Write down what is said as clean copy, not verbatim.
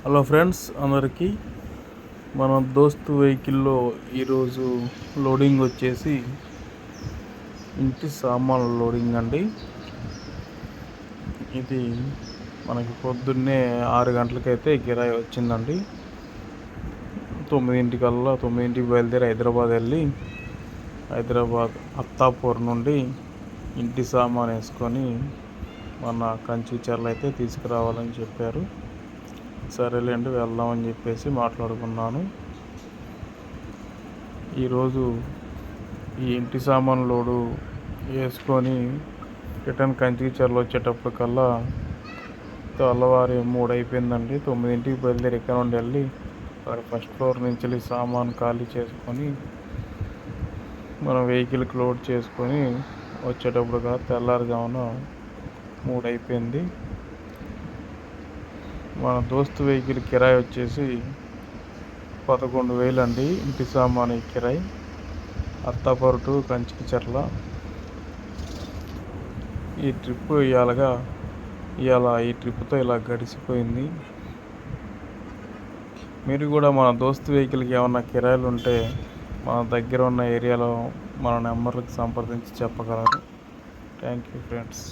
Hello friends అందరికీ. మన దోస్తు వెహికల్లో ఈరోజు లోడింగ్ వచ్చేసి ఇంటి సామాన్ల లోడింగ్ అండి. ఇది మనకి పొద్దున్నే 6 గంటలకైతే కిరాయి వచ్చిందండి. 9కి బయలుదేరి హైదరాబాద్ వెళ్ళి హైదరాబాద్ అత్తాపూర్ నుండి ఇంటి సామాన్ వేసుకొని మన కంచిచర్ల అయితే తీసుకురావాలని చెప్పారు. సరేలేండి వెళ్దామని చెప్పేసి మాట్లాడుకున్నాను. ఈరోజు ఈ ఇంటి సామాన్ లోడు వేసుకొని రిటర్న్ కంచిచర్ల వచ్చేటప్పటికల్లా తెల్లవారి 3 అయిపోయిందండి. 9కి బయలుదేరి ఇక్కడ నుండి వెళ్ళి అక్కడ ఫస్ట్ ఫ్లోర్ నుంచి వెళ్ళి సామాన్ ఖాళీ చేసుకొని మన వెహికల్కి లోడ్ చేసుకొని వచ్చేటప్పుడు తెల్లారుజామున 3 అయిపోయింది. మన దోస్తు వెహికల్ కిరాయి వచ్చేసి 11,000 అండి. ఇంటి సామాను కిరాయి అత్తాపూర్ టు కంచిచర్ల. ఈ ట్రిప్ ఈ ట్రిప్తో ఇలా గడిచిపోయింది. మీరు కూడా మన దోస్తు వెహికల్కి ఏమన్నా కిరాయిలు ఉంటే మన దగ్గర ఉన్న ఏరియాలో మన నెంబర్లకు సంప్రదించి చెప్పగలరు. Thank you friends.